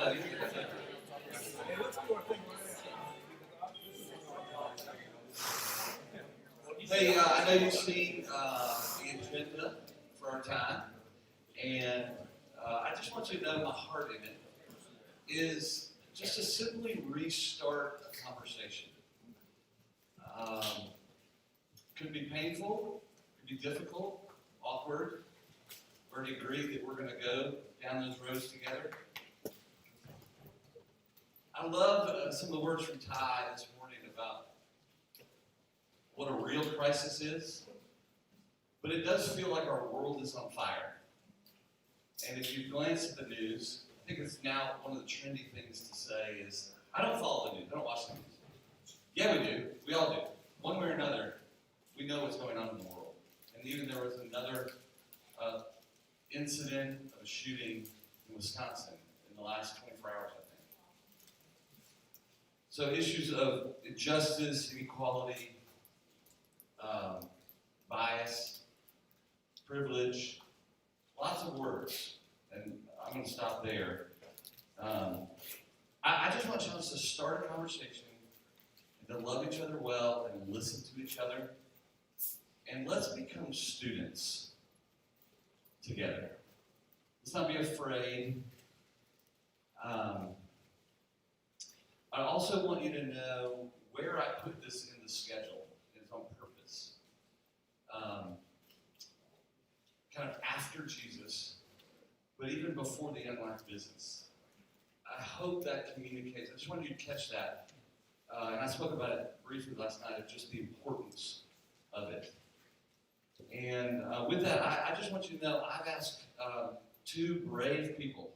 buddy. Hey, I know you've seen the agenda for our time, and I just want you to know my heart in it is just to simply restart a conversation. Could be painful, could be difficult, awkward. We already agreed that we're going to go down those roads together. I love some of the words from Ty this morning about what a real crisis is, but it does feel like our world is on fire. And if you glance at the news, I think it's now one of the trendy things to say is, I don't follow the news, I don't watch the news. Yeah, we do. We all do. One way or another, we know what's going on in the world. And even there was another incident of a shooting in Wisconsin in the last 24 hours, I think. So issues of justice, inequality, bias, privilege, lots of words. And I'm going to stop there. I just want us to start a conversation and to love each other well and listen to each other. And let's become students together. Let's not be afraid. I also want you to know where I put this in the schedule. It's on purpose. Kind of after Jesus, but even before the Unlocked business. I hope that communicates. I just wanted you to catch that. And I spoke about it briefly last night of just the importance of it. And with that, I just want you to know I've asked two brave people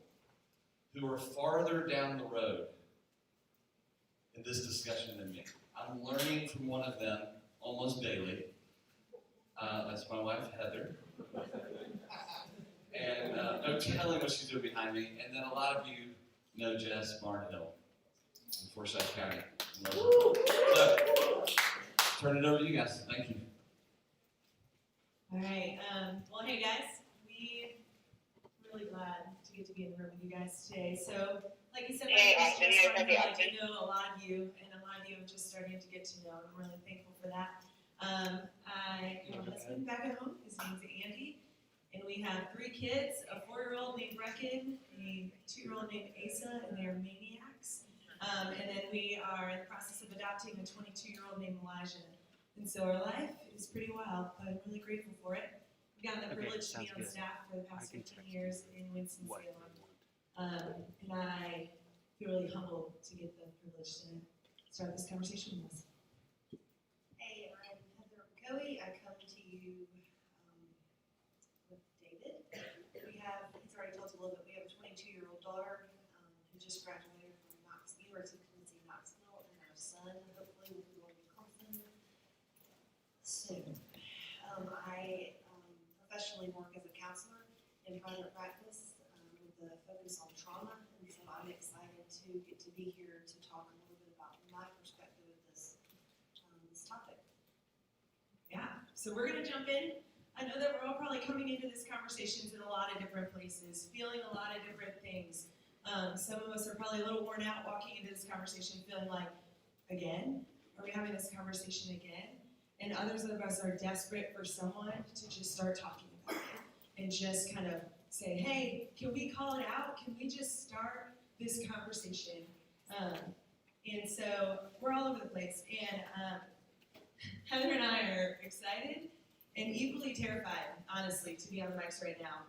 who are farther down the road in this discussion than me. I'm learning from one of them almost daily. That's my wife, Heather. And no telling what she's doing behind me. And then a lot of you know Jess Barnhill in Forsyth County. So, turn it over to you guys. Thank you. All right. Well, hey guys, we're really glad to get to be in the room with you guys today. So, like you said, my name is Jess Barnhill. I do know a lot of you, and a lot of you I'm just starting to get to know. I'm really thankful for that. I have a husband back at home. His name's Andy. And we have 3 kids, a 4-year-old named Brecken, a 2-year-old named Asa, and they are maniacs. And then we are in the process of adopting a 22-year-old named Elijah. And so our life is pretty wild, but I'm really grateful for it. We've gotten the privilege to be on staff for the past 15 years in Winston-Salem. And I feel really humbled to get the privilege to start this conversation with us. Hey, I'm Heather McCoy. I come to you with David. He's already told us a little bit, we have a 22-year-old daughter who just graduated from University of Tennessee, Knoxville, and our son, hopefully, will be going to Clemson soon. I professionally work as a counselor in private practice with the focus on trauma, and so I'm excited to get to be here to talk a little bit about my perspective of this topic. Yeah, so we're going to jump in. I know that we're all probably coming into this conversations in a lot of different places, feeling a lot of different things. Some of us are probably a little worn out walking into this conversation feeling like, again? Are we having this conversation again? And others of us are desperate for someone to just start talking about it and just kind of say, hey, can we call it out? Can we just start this conversation? And so we're all over the place. And Heather and I are excited and equally terrified, honestly, to be on the mics right now.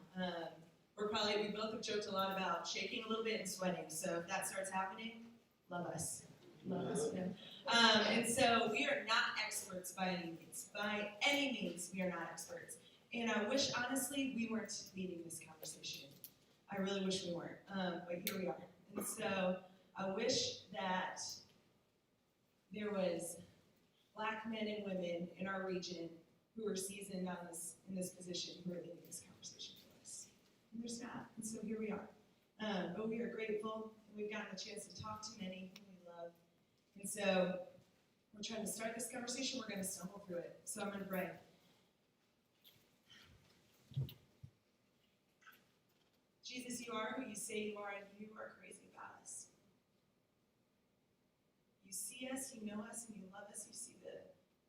We both have joked a lot about shaking a little bit and sweating. So if that starts happening, love us. Love us. You know? And so we are not experts by any means. By any means, we are not experts. And I wish, honestly, we weren't leading this conversation. I really wish we weren't. But here we are. And so I wish that there was Black men and women in our region who are seasoned in this position who are leading this conversation for us. And there's not, and so here we are. But we are grateful, and we've gotten a chance to talk to many who we love. And so we're trying to start this conversation, we're going to stumble through it. So I'm going to pray. Jesus, you are who you say you are, and you are crazy about see us, you know us, and you love us. You see the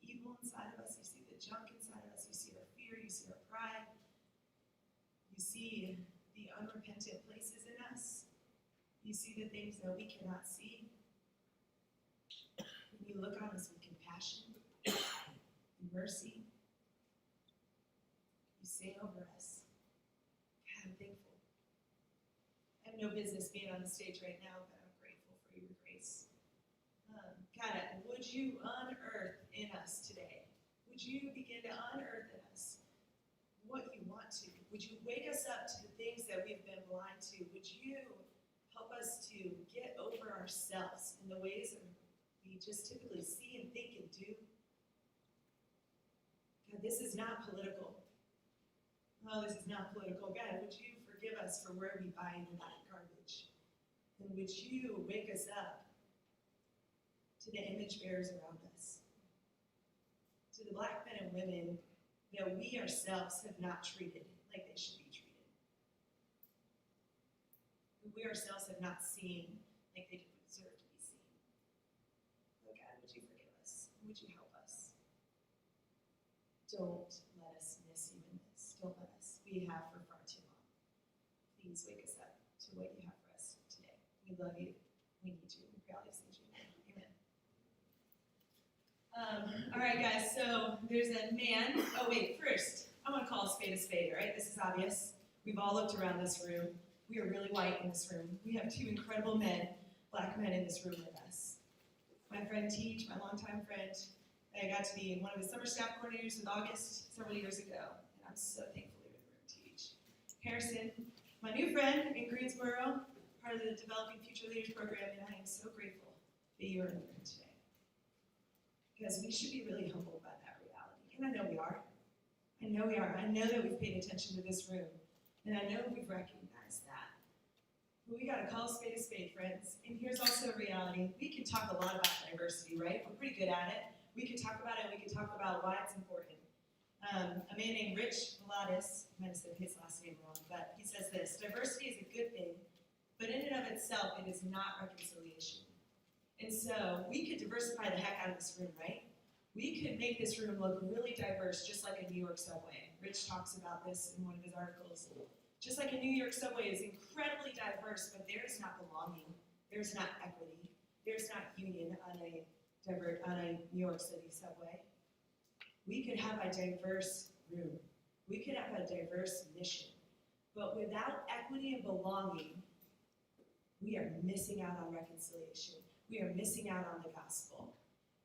evil inside of us, you see the junk inside of us, you see our fear, you see our pride, you see the unrepentant places in us, you see the things that we cannot see. And you look on us with compassion and mercy. You say over us, God, I'm thankful. I have no business being on the stage right now, but I'm grateful for your grace. God, would you unearth in us today? Would you begin to unearth in us what you want to? Would you wake us up to the things that we've been blind to? Would you help us to get over ourselves in the ways that we just typically see and think and do? God, this is not political. Oh, this is not political. God, would you forgive us for where we buy into that garbage? And would you wake us up to the image bearers around us, to the Black men and women that we ourselves have not treated like they should be treated, who we ourselves have not seen like they deserve to be seen. Oh God, would you forgive us? Would you help us? Don't let us miss even this. Don't let us. We have for far too long. Please wake us up to what you have for us today. We love you. We need you. We pray all these things in your name. Amen. All right, guys, so there's a man. Oh, wait, first, I want to call a spade, all right? This is obvious. We've all looked around this room. We are really white in this room. We have two incredible men, Black men in this room with us. My friend Teach, my longtime friend, I got to be one of his summer staff coordinators with August several years ago, and I'm so thankful to be with Teach. Harrison, my new friend in Greensboro, part of the Developing Future Leaders program, and I am so grateful that you are in the room today. Because we should be really humbled by that reality. And I know we are. I know we are. I know that we've paid attention to this room. And I know we've recognized that. But we got to call a spade, friends. And here's also a reality. We can talk a lot about diversity, right? We're pretty good at it. We could talk about it. We could talk about why it's important. A man named Rich Vladas, I might have said his last name wrong, but he says this: diversity is a good thing, but in and of itself, it is not reconciliation. And so we could diversify the heck out of this room, right? We could make this room look really diverse, just like a New York subway. Rich talks about this in one of his articles. Just like a New York subway is incredibly diverse, but there's not belonging, there's not equity, there's not union on a New York City subway. We could have a diverse room. We could have a diverse mission. But without equity and belonging, we are missing out on reconciliation. We are missing out on the gospel.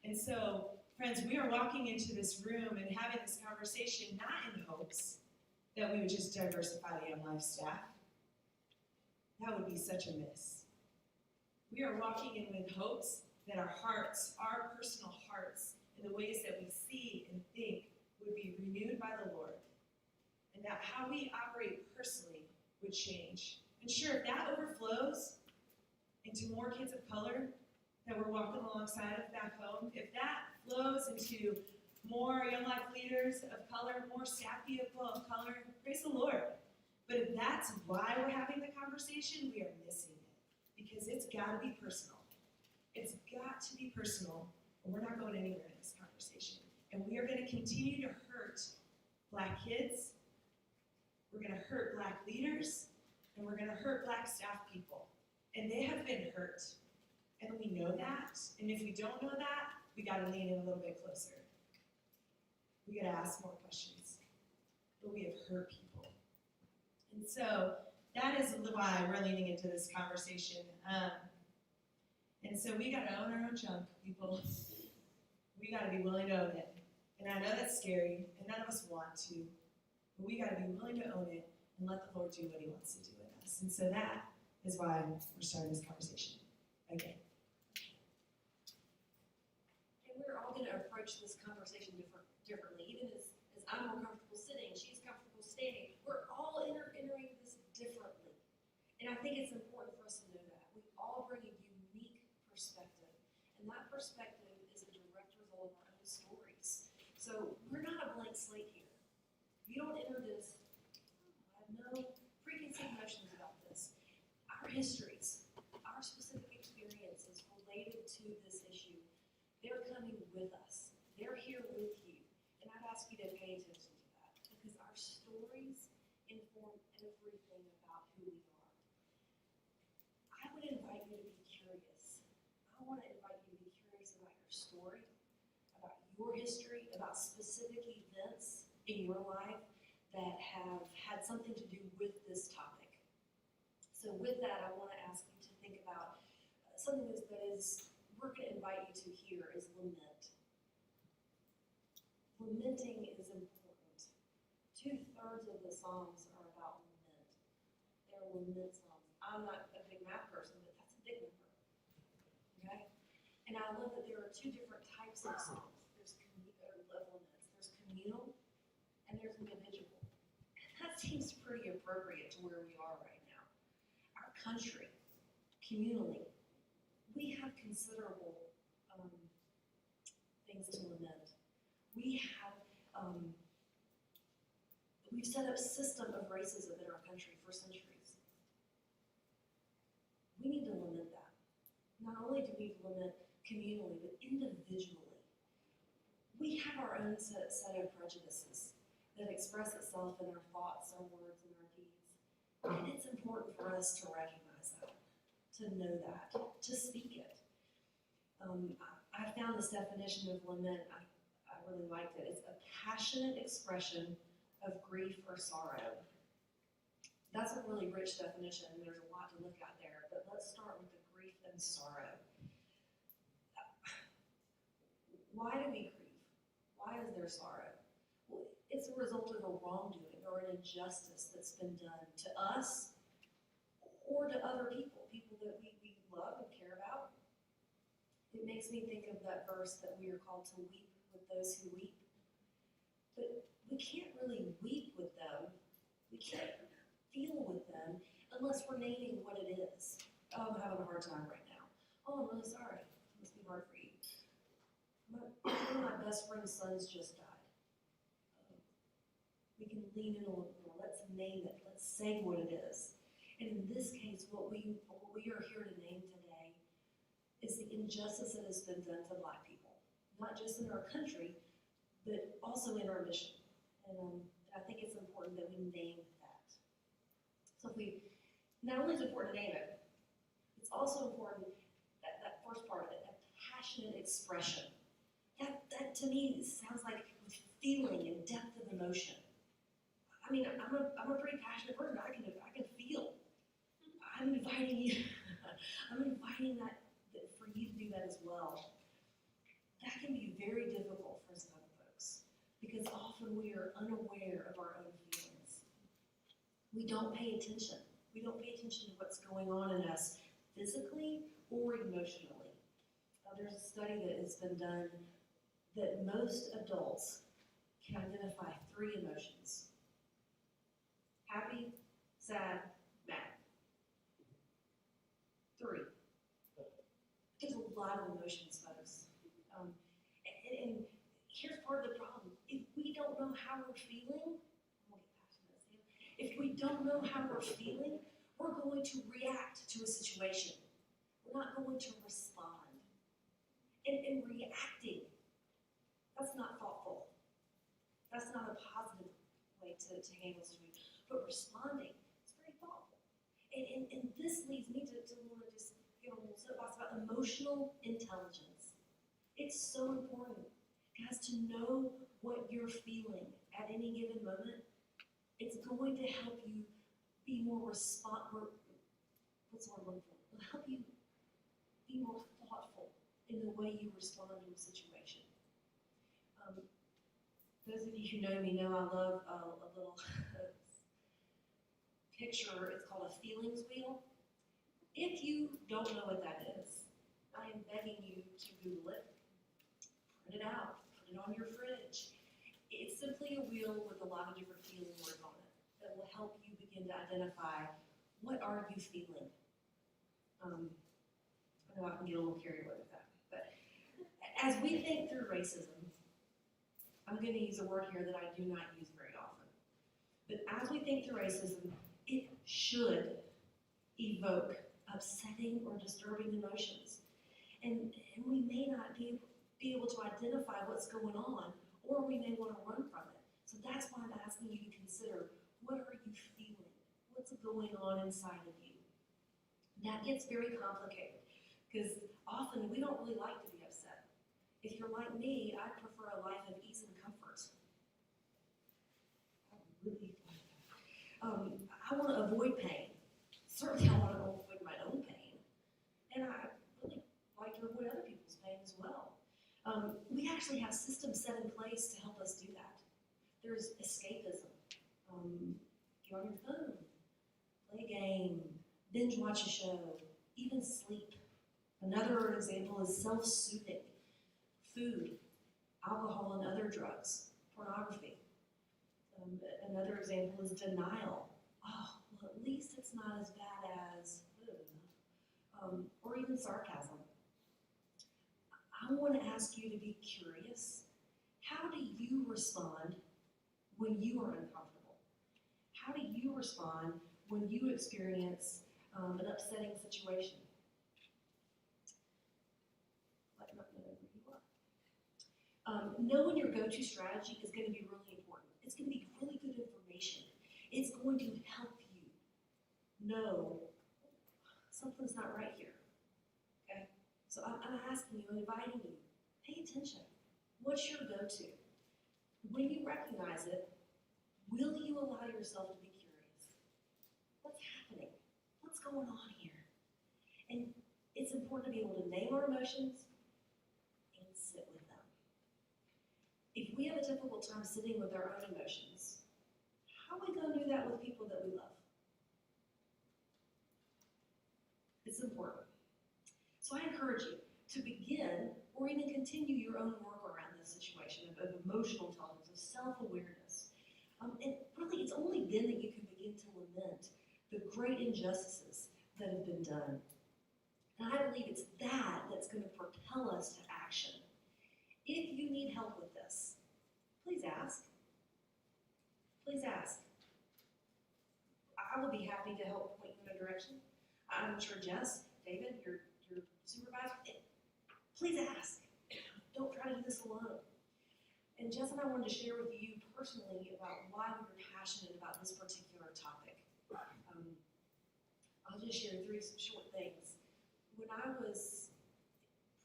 And so, friends, we are walking into this room and having this conversation not in hopes that we would just diversify the Young Life staff. That would be such a miss. We are walking in with hopes that our hearts, our personal hearts, and the ways that we see and think would be renewed by the Lord. And that how we operate personally would change. And sure, if that overflows into more kids of color that we're walking alongside of back home, if that flows into more Young Life leaders of color, more staff people of color, praise the Lord. But if that's why we're having the conversation, we are missing it. Because it's got to be personal. It's got to be personal, or we're not going anywhere in this conversation. And we are going to continue to hurt Black kids, we're going to hurt Black leaders, and we're going to hurt Black staff people. And they have been hurt. And we know that. And if we don't know that, we got to lean in a little bit closer. We got to ask more questions. But we have hurt people. And so that is why we're leaning into this conversation. And so we got to own our own junk, people. We got to be willing to own it. And I know that's scary, and none of us want to. But we got to be willing to own it and let the Lord do what he wants to do in us. And so that is why we're starting this conversation again. And we're all going to approach this conversation differently. Even as I'm more comfortable sitting, she's comfortable standing. We're all entering this differently. And I think it's important for us to know that. We all bring a unique perspective. And that perspective is a direct result of our own stories. So we're not a blank slate here. You don't enter this, I have no preconceived notions about this. Our histories, our specific experiences related to this issue They're coming with us. They're here with you. And I'd ask you to pay attention to that because our stories inform everything about who we are. I would invite you to be curious. I want to invite you to be curious about your story, about your history, about specific events in your life that have had something to do with this topic. So with that, I want to ask you to think about something we're going to invite you to hear is lament. Lamenting is important. 2/3 of the Psalms are about lament. They're lament songs. I'm not a big math person, but that's a big number. Okay? And I love that there are two different types of songs. There's laments. There's communal and there's individual. And that seems pretty appropriate to where we are right now. Our country, communally, we have considerable things to lament. We've set up a system of racism in our country for centuries. We need to lament that. Not only do we lament communally, but individually. We have our own set of prejudices that express itself in our thoughts, our words, and our deeds. And it's important for us to recognize that, to know that, to speak it. I found this definition of lament, I really liked it. It's a passionate expression of grief or sorrow. That's a really rich definition, and there's a lot to look at there, but let's start with the grief and sorrow. Why do we grieve? Why is there sorrow? Well, it's a result of a wrongdoing or an injustice that's been done to us or to other people, people that we love and care about. It makes me think of that verse that we are called to weep with those who weep. But we can't really weep with them. We can't feel with them unless we're naming what it is. Oh, I'm having a hard time right now. Oh, I'm really sorry. It must be hard for you. One of my best friend's sons just died. We can lean in a little more. Let's name it. Let's say what it is. And in this case, what we are here to name today is the injustice that has been done to Black people, not just in our country, but also in our mission. And I think it's important that we name that. So not only is it important to name it, it's also important that first part of it, that passionate expression. That to me sounds like with feeling and depth of emotion. I mean, I'm a pretty passionate person. I can feel. I'm inviting you. I'm inviting that for you to do that as well. That can be very difficult for some folks because often we are unaware of our own feelings. We don't pay attention. We don't pay attention to what's going on in us physically or emotionally. There's a study that has been done that most adults can identify 3 emotions: happy, sad, mad. 3. There's a lot of emotions, folks. And here's part of the problem. If we don't know how we're feeling, I'm gonna get passionate, Sam. If we don't know how we're feeling, we're going to react to a situation. We're not going to respond. And reacting, that's not thoughtful. That's not a positive way to handle a situation. But responding is very thoughtful. And this leads me to want to just get a little soapbox about emotional intelligence. It's so important, guys, to know what you're feeling at any given moment. It's going to help you be more what's the word I'm looking for? It'll help you be more thoughtful in the way you respond to a situation. Those of you who know me know I love a little picture. It's called a feelings wheel. If you don't know what that is, I am begging you to Google it, print it out, put it on your fridge. It's simply a wheel with a lot of different feeling words on it that will help you begin to identify what are you feeling. I know I can get a little carried away with that, but as we think through racism, I'm going to use a word here that I do not use very often. But as we think through racism, it should evoke upsetting or disturbing emotions. And we may not be be able to identify what's going on, or we may want to run from it. So that's why I'm asking you to consider, what are you feeling? What's going on inside of you? That gets very complicated, because often we don't really like to be upset. If you're like me, I prefer a life of ease and comfort. I really like that. I want to avoid pain. Certainly I want to avoid my own pain. And I really like to avoid other people's pain as well. We actually have systems set in place to help us do that. There's escapism. Get on your phone, play a game, binge watch a show, even sleep. Another example is self-soothing. Food, alcohol, and other drugs, pornography. Another example is denial. Oh, well, at least it's not as bad as, or even sarcasm. I want to ask you to be curious. How do you respond when you are uncomfortable? How do you respond when you experience an upsetting situation? Like not knowing who you are. Knowing your go-to strategy is going to be really important. It's going to be really good information. It's going to help you know something's not right here. Okay? So I'm asking you, I'm inviting you, pay attention. What's your go-to? When you recognize it, will you allow yourself to be curious? What's happening? What's going on here? And it's important to be able to name our emotions and sit with them. If we have a difficult time sitting with our own emotions, how are we going to do that with people that we love? It's important. So I encourage you to begin or even continue your own work around this situation of emotional intelligence, of self-awareness. And really, it's only then that you can begin to lament the great injustices that have been done. And I believe it's that that's going to propel us to action. If you need help with this, please ask. Please ask. I would be happy to help point you in a direction. I'm sure Jess, David, your supervisor, please ask. Don't try to do this alone. And Jess and I wanted to share with you personally about why we were passionate about this particular topic. I'll just share 3 short things. When I was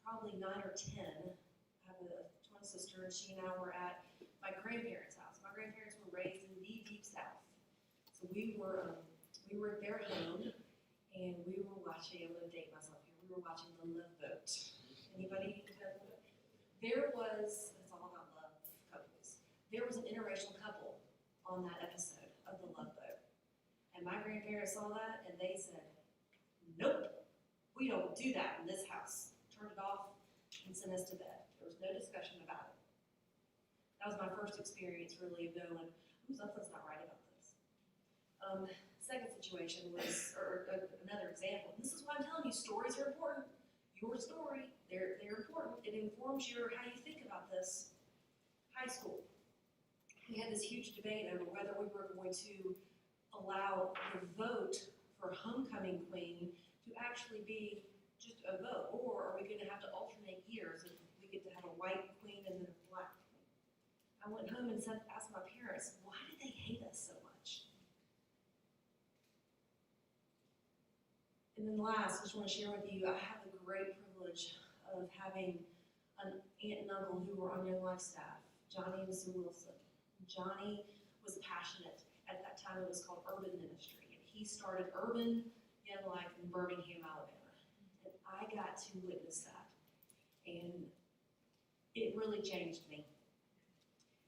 probably 9 or 10, I have a twin sister, and she and I were at my grandparents' house. My grandparents were raised in the deep south. So we were at their home, and we were watching, I'm going to date myself here, we were watching The Love Boat. Anybody know that? There was, it's all about love couples. There was an interracial couple on that episode of The Love Boat. And my grandparents saw that, and they said, nope, we don't do that in this house. Turned it off and sent us to bed. There was no discussion about it. That was my first experience really of going, something's not right about this. Second situation was, or another example. This is why I'm telling you, stories are important. Your story, they're important. It informs how you think about this. High school. We had this huge debate over whether we were going to allow the vote for homecoming queen to actually be just a vote, or are we going to have to alternate years and we get to have a white queen and then a black queen? I went home and asked my parents, why do they hate us so much? And then last, I just want to share with you, I have the great privilege of having an aunt and uncle who were on Young Life staff, Johnny and Sue Wilson. Johnny was passionate. At that time, it was called Urban Ministry. And he started Urban Young Life in Birmingham, Alabama. And I got to witness that. And it really changed me.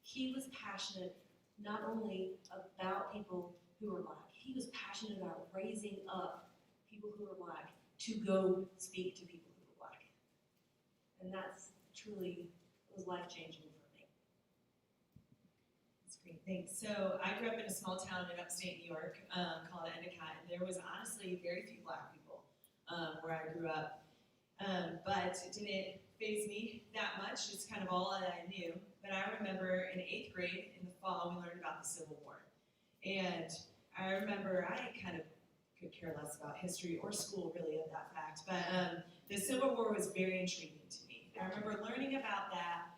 He was passionate not only about people who were black, he was passionate about raising up people who were black to go speak to people who were black. And that's truly, it was life-changing for me. That's great, thanks. So I grew up in a small town in upstate New York called Endicott, and there was honestly very few black people where I grew up. But it didn't faze me that much. It's kind of all that I knew. But I remember in 8th grade in the fall, we learned about the Civil War. And I remember I kind of could care less about history or school really of that fact. But the Civil War was very intriguing to me. And I remember learning about that,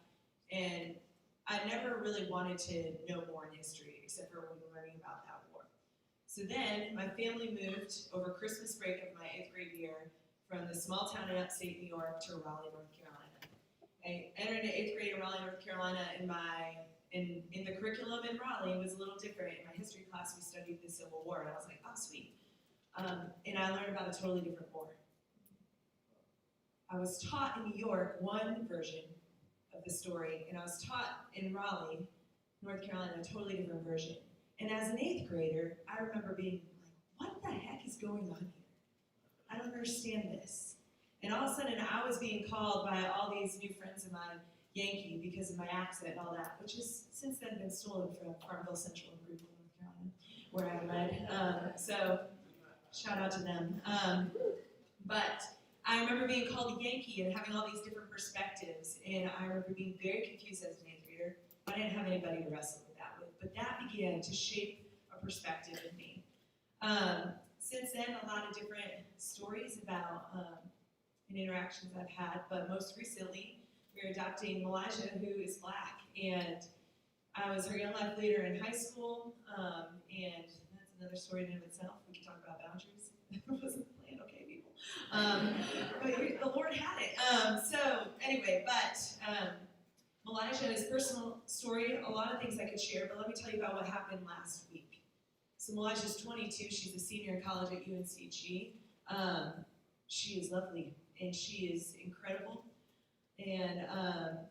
and I never really wanted to know more in history, except for when we were learning about that war. So then, my family moved over Christmas break of my 8th grade year from the small town in upstate New York to Raleigh, North Carolina. I entered into 8th grade in Raleigh, North Carolina, and in the curriculum in Raleigh was a little different. In my history class, we studied the Civil War, and I was like, oh, sweet. And I learned about a totally different war. I was taught in New York one version of the story, and I was taught in Raleigh, North Carolina, a totally different version. And as an 8th grader, I remember being like, what the heck is going on here? I don't understand this. And all of a sudden, I was being called by all these new friends of mine Yankee because of my accent and all that, which has since then been stolen from Farmville Central in Greenville, North Carolina, where I led. So shout out to them. But I remember being called a Yankee and having all these different perspectives, and I remember being very confused as an 8th grader. I didn't have anybody to wrestle with that with, but that began to shape a perspective in me. Since then, a lot of different stories about and interactions I've had, but most recently, we're adopting Elijah, who is Black, and I was her Young Life leader in high school, and that's another story in and of itself. We can talk about boundaries. It wasn't planned, okay, people. But the Lord had it. So anyway, Elijah and his personal story, a lot of things I could share, but let me tell you about what happened last week. So Elijah's 22. She's a senior in college at UNCG. She is lovely, and she is incredible. And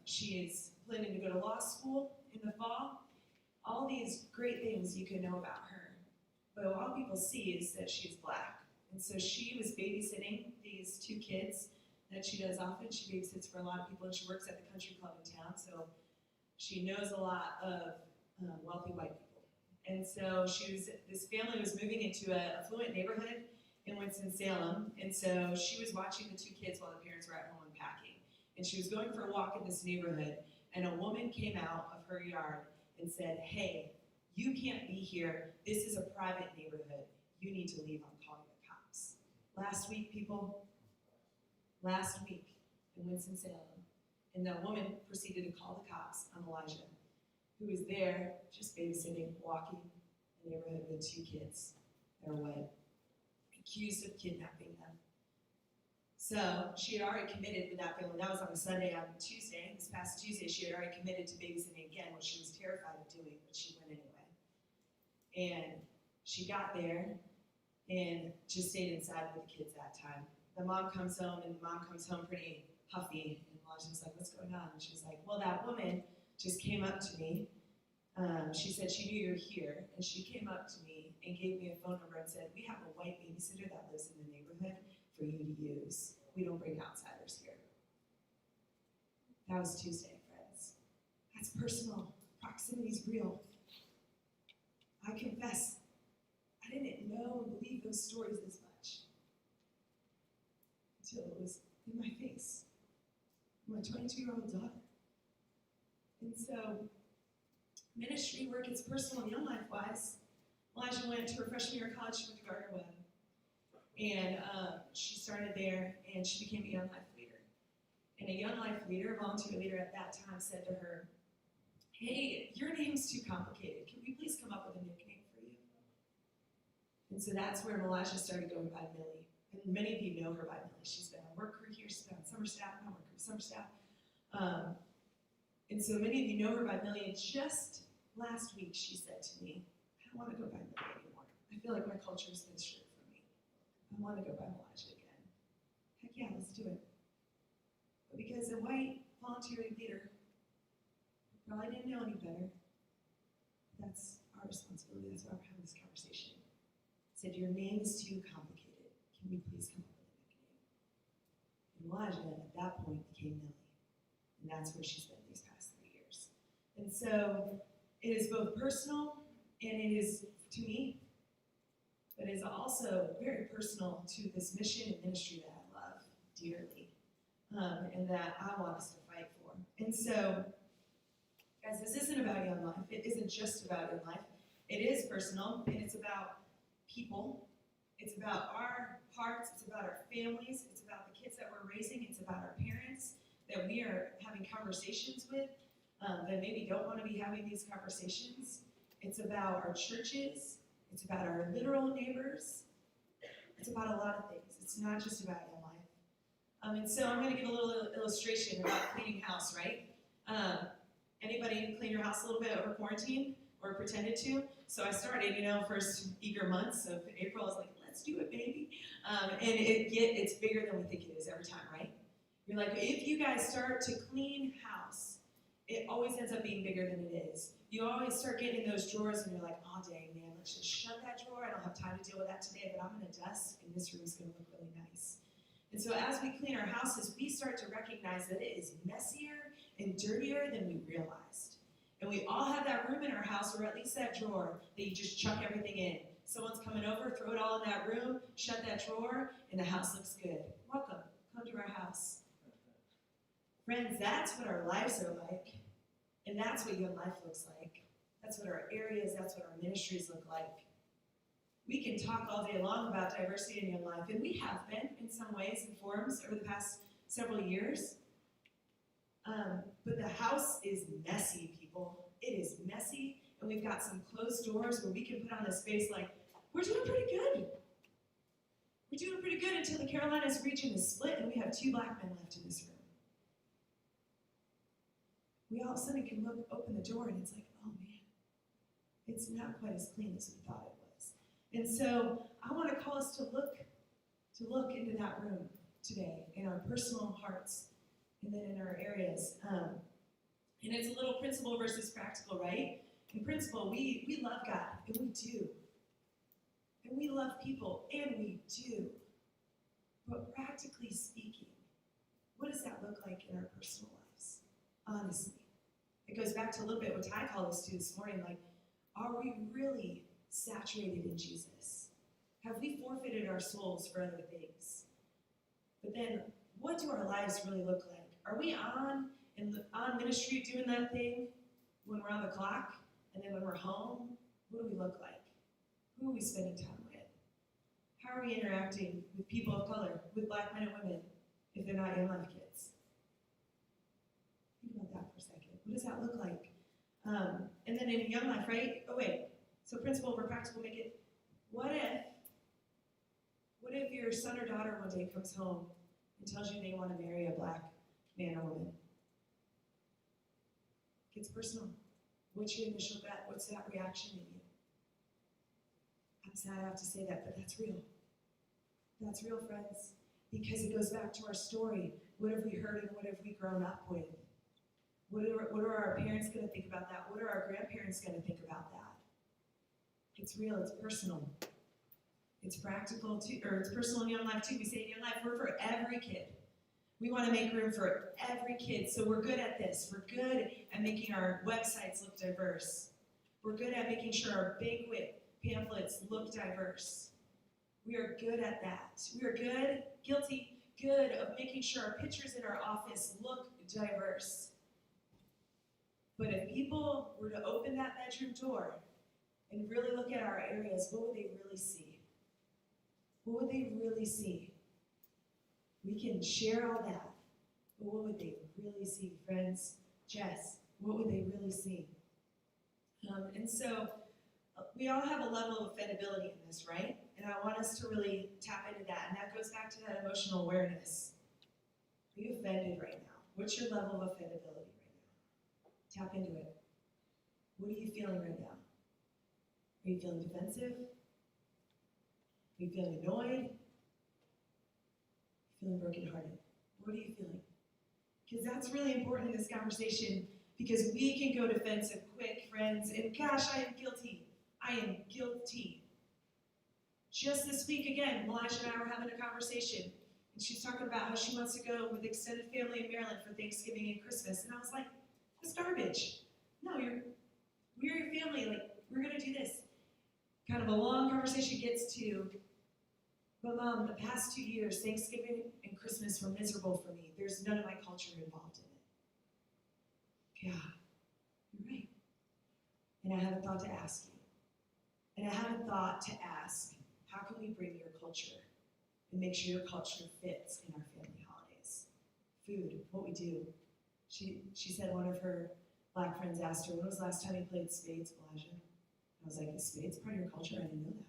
she is planning to go to law school in the fall. All these great things you can know about her. But what all people see is that she's Black. And so she was babysitting these 2 kids that she does often. She babysits for a lot of people, and she works at the country club in town. So she knows a lot of wealthy white people. And so this family was moving into an affluent neighborhood in Winston-Salem. And so she was watching the 2 kids while the parents were at home unpacking. And she was going for a walk in this neighborhood, and a woman came out of her yard and said, hey, you can't be here. This is a private neighborhood. You need to leave. I'm calling the cops. Last week, people, last week in Winston-Salem, and that woman proceeded to call the cops on Elijah, who was there just babysitting, walking in the neighborhood with 2 kids that were white, accused of kidnapping them. So she had already committed with that family. That was on a Sunday. On Tuesday, this past Tuesday, she had already committed to babysitting again, which she was terrified of doing, but she went anyway. And she got there and just stayed inside with the kids that time. The mom comes home, and the mom comes home pretty huffy. And Elijah's like, what's going on? And she's like, well, that woman just came up to me. She said she knew you were here, and she came up to me and gave me a phone number and said, we have a white babysitter that lives in the neighborhood for you to use. We don't bring outsiders here. That was Tuesday, friends. That's personal. Proximity is real. I confess, I didn't know and believe those stories as much until it was in my face. My 22-year-old daughter. And so, ministry work, it's personal and Young Life-wise. Elijah went to her freshman year of college. She went to Gardner-Webb. And she started there, and she became a Young Life leader. And a Young Life leader, a volunteer leader at that time, said to her, hey, your name's too complicated. Can we please come up with a nickname for you? And so that's where Elijah started going by Millie. And many of you know her by Millie. She's been on work crew here, she's been on summer staff, not work crew, summer staff. And so many of you know her by Millie. And just last week, she said to me, I don't want to go by Millie anymore. I feel like my culture has been stripped from me. I want to go by Elijah again. Heck yeah, let's do it. But because a white volunteer leader probably didn't know any better, that's our responsibility. That's why we're having this conversation. Said, your name is too complicated. Can we please come up with a nickname? And Elijah, at that point, became Millie. And that's where she's been these past 3 years. And so it is both personal, and it is to me, but it is also very personal to this mission and ministry that I love dearly, and that I want us to fight for. And so, guys, this isn't about Young Life. It isn't just about Young Life. It is personal, and it's about people. It's about our hearts. It's about our families. It's about the kids that we're raising. It's about our parents that we are having conversations with that maybe don't want to be having these conversations. It's about our churches. It's about our literal neighbors. It's about a lot of things. It's not just about Young Life. And so I'm going to give a little illustration about cleaning house, right? Anybody clean your house a little bit over quarantine or pretended to? So I started, first eager months of April, I was like, let's do it, baby. And it's bigger than we think it is every time, right? You're like, if you guys start to clean house, it always ends up being bigger than it is. You always start getting in those drawers and you're like, oh dang man, let's just shut that drawer. I don't have time to deal with that today, but I'm gonna dust and this room's gonna look really nice. And so as we clean our houses, we start to recognize that it is messier and dirtier than we realized. And we all have that room in our house, or at least that drawer, that you just chuck everything in. Someone's coming over, throw it all in that room, shut that drawer, and the house looks good. Welcome, come to our house. Friends, that's what our lives are like. And that's what Young Life looks like. That's what our areas, that's what our ministries look like. We can talk all day long about diversity in Young Life, and we have been in some ways and forms over the past several years. But the house is messy, people. It is messy, and we've got some closed doors where we can put on this face like, we're doing pretty good. We're doing pretty good until the Carolinas region is split and we have 2 black men left in this room. We all of a sudden can open the door and it's like, oh man, it's not quite as clean as we thought it was. And so I want to call us to look into that room today in our personal hearts and then in our areas. And it's a little principle versus practical, right? In principle, we love God, and we do. And we love people, and we do. But practically speaking, what does that look like in our personal lives? Honestly. It goes back to a little bit what Ty called us to this morning, like, are we really saturated in Jesus? Have we forfeited our souls for other things? But then, what do our lives really look like? Are we on ministry doing that thing when we're on the clock? And then when we're home, what do we look like? Who are we spending time with? How are we interacting with people of color, with black men and women, if they're not Young Life kids? Think about that for a second. What does that look like? And then in Young Life, right? Oh wait, so principle over practical, make it, what if your son or daughter one day comes home and tells you they want to marry a black man or woman? Gets personal. What's your initial gut? What's that reaction in you? I'm sad I have to say that, but that's real. That's real, friends. Because it goes back to our story. What have we heard and what have we grown up with? What are our parents going to think about that? What are our grandparents going to think about that? It's real, it's personal. It's practical too, or it's personal in Young Life too. We say in Young Life, we're for every kid. We want to make room for every kid, so we're good at this. We're good at making our websites look diverse. We're good at making sure our banquet pamphlets look diverse. We are good at that. We are good of making sure our pictures in our office look diverse. But if people were to open that bedroom door and really look at our areas, what would they really see? What would they really see? We can share all that, but what would they really see, friends? Jess, what would they really see? And so we all have a level of offendability in this, right? And I want us to really tap into that. And that goes back to that emotional awareness. Are you offended right now? What's your level of offendability right now? Tap into it. What are you feeling right now? Are you feeling defensive? Are you feeling annoyed? Feeling brokenhearted? What are you feeling? Because that's really important in this conversation, because we can go defensive quick, friends, and gosh, I am guilty. I am guilty. Just this week, again, Elijah and I were having a conversation, and she's talking about how she wants to go with extended family in Maryland for Thanksgiving and Christmas, and I was like, that's garbage. No, we're your family, like, we're gonna do this. Kind of a long conversation gets to, but Mom, the past 2 years, Thanksgiving and Christmas were miserable for me. There's none of my culture involved in it. Yeah, you're right. And I haven't thought to ask you. And I haven't thought to ask, how can we bring your culture and make sure your culture fits in our family holidays, food, what we do. She said one of her black friends asked her, when was the last time you played spades, Elijah? I was like, is spades part of your culture? I didn't know that.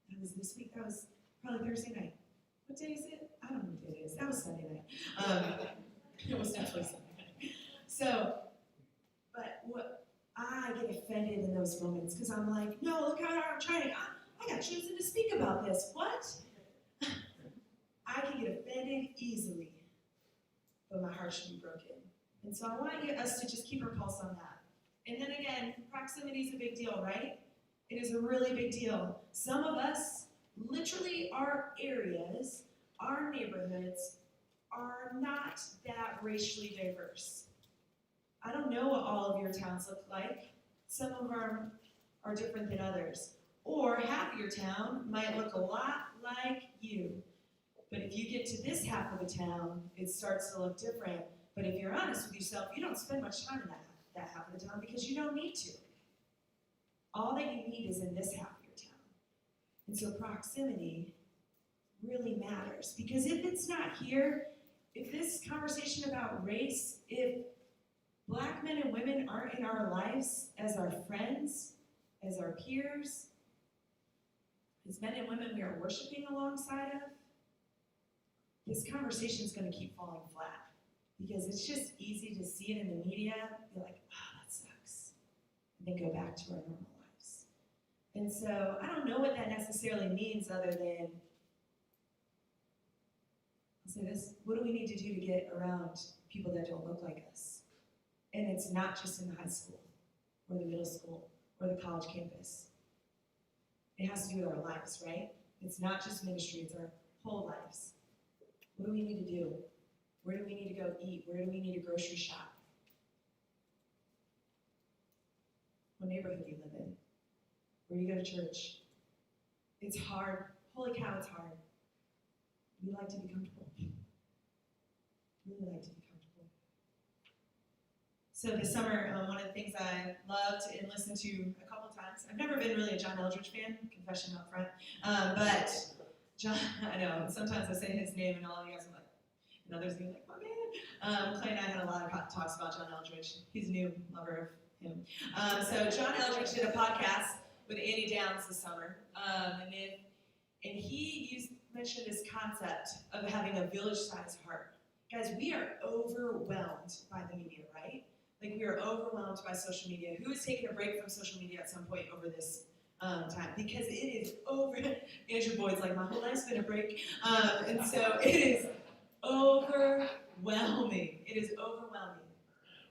That was this week. That was probably Thursday night. What day is it? I don't know what day it is. That was Sunday night. It was definitely Sunday night. So, but what I get offended in those moments because I'm like, no, look how I'm trying. I got chosen to speak about this. What? I can get offended easily, but my heart should be broken. And so I want us to just keep our pulse on that. And then again, proximity is a big deal, right? It is a really big deal. Some of us, literally our areas, our neighborhoods, are not that racially diverse. I don't know what all of your towns look like. Some of them are different than others. Or half of your town might look a lot like you. But if you get to this half of the town, it starts to look different. But if you're honest with yourself, you don't spend much time in that half of the town because you don't need to. All that you need is in this half of your town. And so proximity really matters. Because if it's not here, if this conversation about race, if black men and women aren't in our lives as our friends, as our peers, as men and women we are worshiping alongside of, this conversation is going to keep falling flat. Because it's just easy to see it in the media, be like, oh, that sucks, and then go back to our normal lives. And so I don't know what that necessarily means other than, I'll say this, what do we need to do to get around people that don't look like us? And it's not just in the high school, or the middle school, or the college campus. It has to do with our lives, right? It's not just ministry, it's our whole lives. What do we need to do? Where do we need to go eat? Where do we need to grocery shop? What neighborhood do you live in? Where do you go to church? It's hard. Holy cow, it's hard. We like to be comfortable. Really like to be comfortable. So this summer, one of the things I loved and listened to a couple times, I've never been really a John Eldridge fan, confession up front, but John, I know, sometimes I say his name and all of you guys are like, and others be like, oh man. Clay and I had a lot of talks about John Eldridge. He's a new lover of him. So John Eldridge did a podcast with Andy Downs this summer, and he mentioned this concept of having a village-sized heart. Guys, we are overwhelmed by the media, right? Like we are overwhelmed by social media. Who has taken a break from social media at some point over this time? Because it is over. Andrew Boyd's like, my whole life's been a break. And so it is overwhelming. It is overwhelming.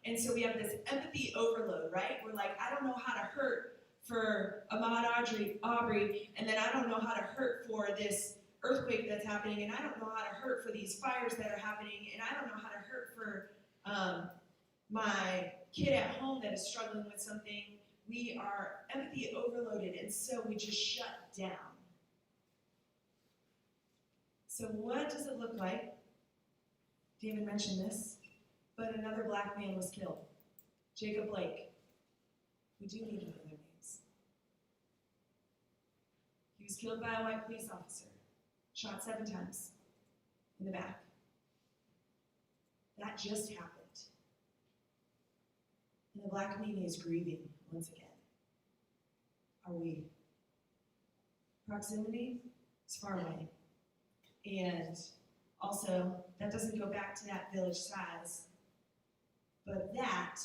And so we have this empathy overload, right? We're like, I don't know how to hurt for Ahmaud Arbery, and then I don't know how to hurt for this earthquake that's happening, and I don't know how to hurt for these fires that are happening, and I don't know how to hurt for my kid at home that is struggling with something. We are empathy overloaded, and so we just shut down. So what does it look like? David mentioned this, but another black man was killed. Jacob Blake. We do need to know their names. He was killed by a white police officer, shot 7 times in the back. That just happened. And the black community is grieving once again. Are we? Proximity is far away. And also, that doesn't go back to that village size, but that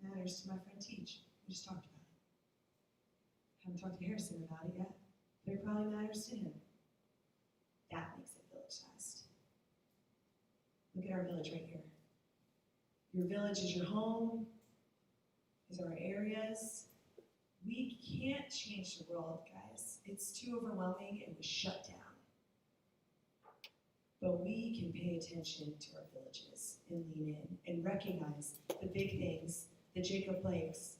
matters to my friend Teach. We just talked about it. Haven't talked to Harrison about it yet, but it probably matters to him. That makes it village-sized. Look at our village right here. Your village is your home, is our areas. We can't change the world, guys. It's too overwhelming and we shut down. But we can pay attention to our villages and lean in and recognize the big things that Jacob Blakes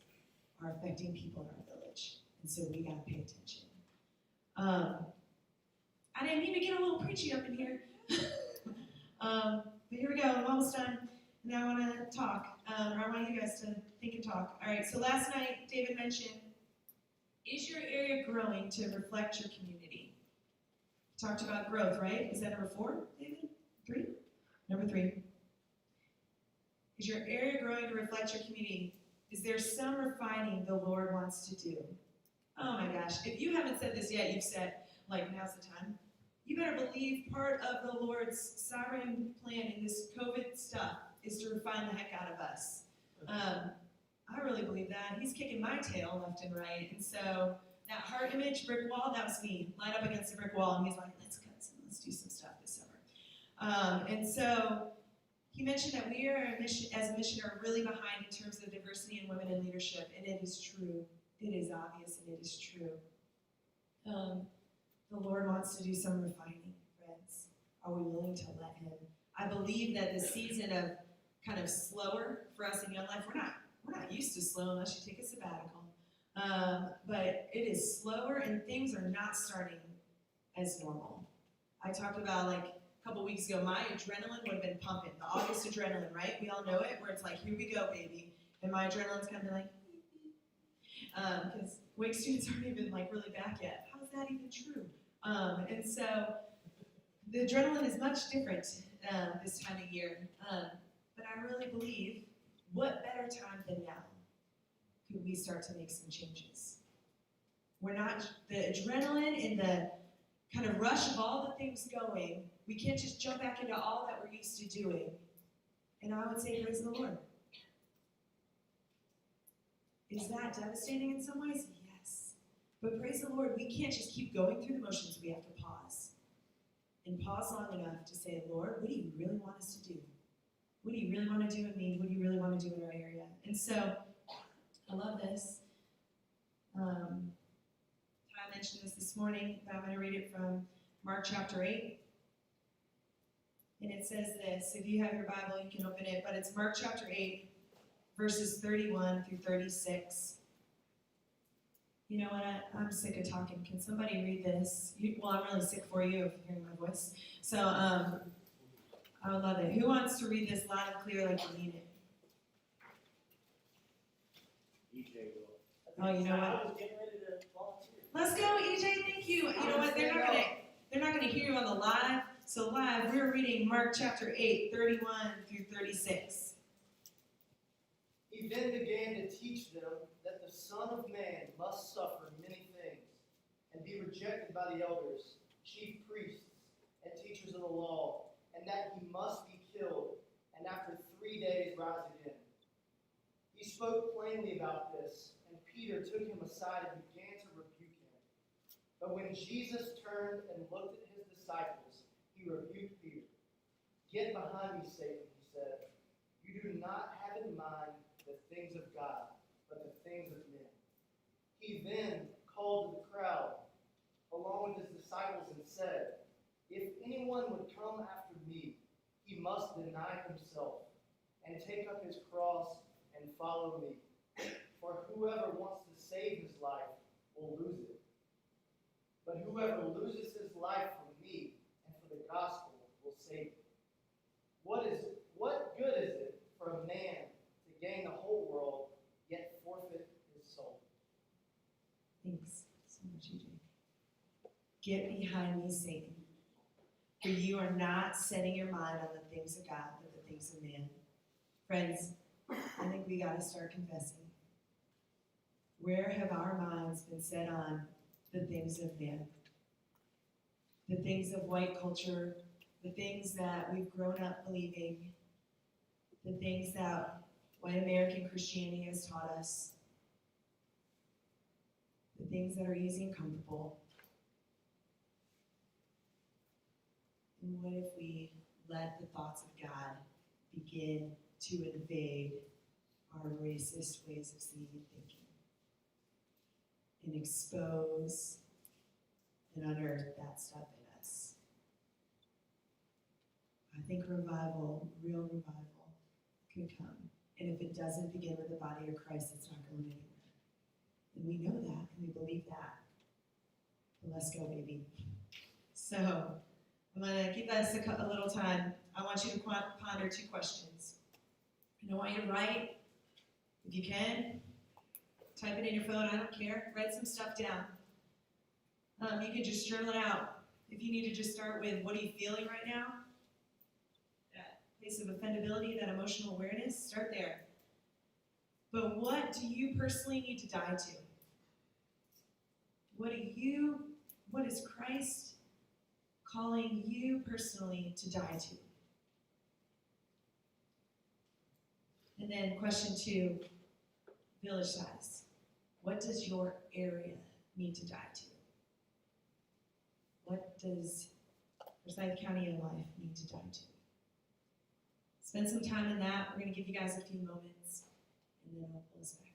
are affecting people in our village. And so we gotta pay attention. I didn't mean to get a little preachy up in here. But here we go, I'm almost done. Now I wanna talk, or I want you guys to think and talk. All right, so last night, David mentioned, is your area growing to reflect your community? talked about growth, right? Is that number 4, David? 3? Number 3. Is your area growing to reflect your community? Is there some refining the Lord wants to do? Oh my gosh, if you haven't said this yet, you've said, like, now's the time. You better believe part of the Lord's sovereign plan in this COVID stuff is to refine the heck out of us. I really believe that. He's kicking my tail left and right. And so that heart image, brick wall, that was me. Lined up against the brick wall, and he's like, let's do some stuff this summer. And so he mentioned that we are, as a mission, are really behind in terms of diversity and women in leadership, and it is true. It is obvious, and it is true. The Lord wants to do some refining, friends. Are we willing to let him? I believe that the season of kind of slower for us in Young Life, we're not used to slow unless you take a sabbatical. But it is slower, and things are not starting as normal. I talked about, like, a couple weeks ago, my adrenaline would have been pumping. The August adrenaline, right? We all know it, where it's like, here we go, baby. And my adrenaline's kind of like, because Wake students aren't even, like, really back yet. How is that even true? And so the adrenaline is much different this time of year. But I really believe, what better time than now could we start to make some changes? We're not, the adrenaline and the kind of rush of all the things going, we can't just jump back into all that we're used to doing. And I would say, praise the Lord. Is that devastating in some ways? Yes. But praise the Lord, we can't just keep going through the motions. We have to pause. And pause long enough to say, Lord, what do you really want us to do? What do you really want to do in me? What do you really want to do in our area? And so, I love this. I mentioned this morning, but I'm going to read it from Mark chapter 8. And it says this. If you have your Bible, you can open it. But it's Mark chapter 8, verses 31 through 36. You know what? I'm sick of talking. Can somebody read this? Well, I'm really sick for you if you're hearing my voice. So I would love it. Who wants to read this loud and clear like you need it? EJ will. Oh, you know what? I was getting ready to volunteer. Let's go, EJ. Thank you. You know what? They're not gonna hear you on the live. So live, we're reading Mark chapter 8, 31 through 36. He then began to teach them that the Son of Man must suffer many things and be rejected by the elders, chief priests, and teachers of the law, and that he must be killed, and after 3 days rise again. He spoke plainly about this, and Peter took him aside and began to rebuke him. But when Jesus turned and looked at his disciples, he rebuked Peter. Get behind me, Satan, he said. You do not have in mind the things of God, but the things of men. He then called to the crowd, along with his disciples, and said, if anyone would come after me, he must deny himself and take up his cross and follow me. For whoever wants to save his life will lose it. But whoever loses his life for me and for the gospel will save it. What good is it for a man to gain the whole world, yet forfeit his soul? Thanks so much, EJ. Get behind me, Satan. For you are not setting your mind on the things of God, but the things of man. Friends, I think we got to start confessing. Where have our minds been set on the things of man? The things of white culture, the things that we've grown up believing, the things that white American Christianity has taught us, the things that are easy and comfortable. And what if we let the thoughts of God begin to invade our racist ways of seeing and thinking and expose and unearth that stuff in us? I think revival, real revival, could come. And if it doesn't begin with the body of Christ, it's not going anywhere. And we know that, and we believe that. But let's go, baby. So, I'm going to give us a little time. I want you to ponder 2 questions. And I want you to write, if you can, type it in your phone, I don't care. Write some stuff down. You can just journal it out. If you need to just start with, what are you feeling right now? That place of offendability, that emotional awareness, start there. But what do you personally need to die to? What is Christ calling you personally to die to? And then question 2, village size. What does your area need to die to? What does Forsyth County in life need to die to? Spend some time in that. We're going to give you guys a few moments, and then I'll pull us back.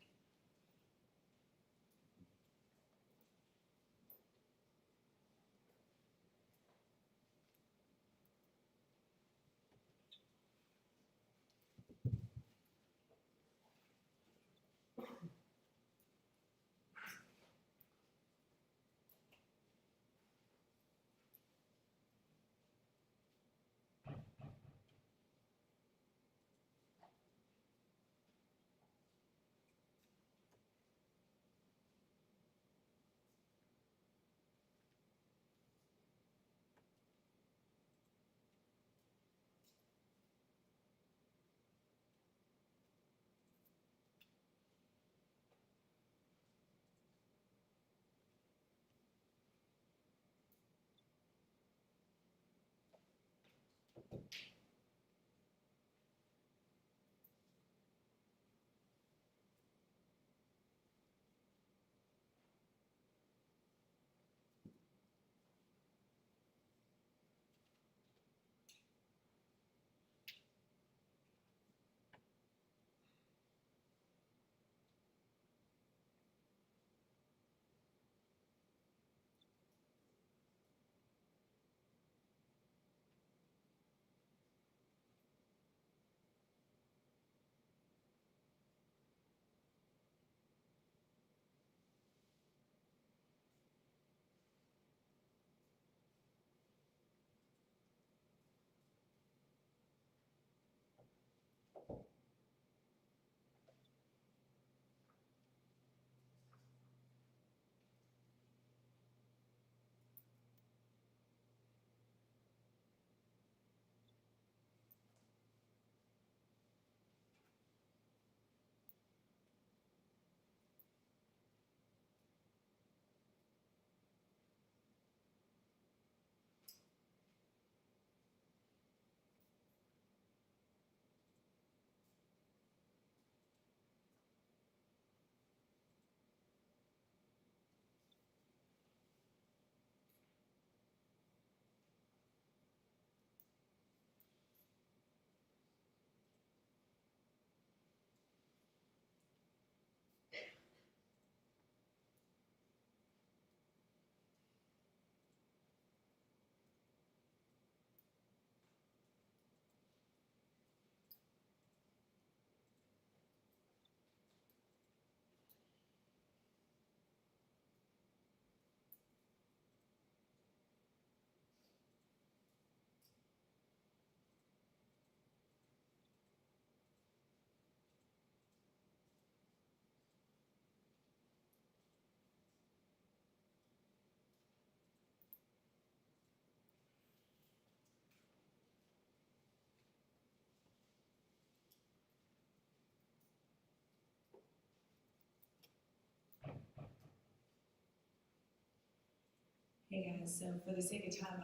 Hey guys, so for the sake of time,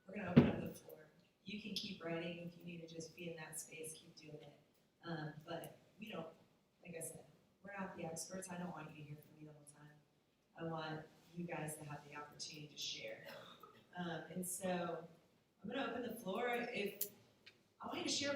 we're gonna open up the floor. You can keep writing if you need to just be in that space, keep doing it. But we don't, like I said, we're not the experts. I don't want you to hear from me the whole time. I want you guys to have the opportunity to share. And so I'm gonna open the floor. If I want you to share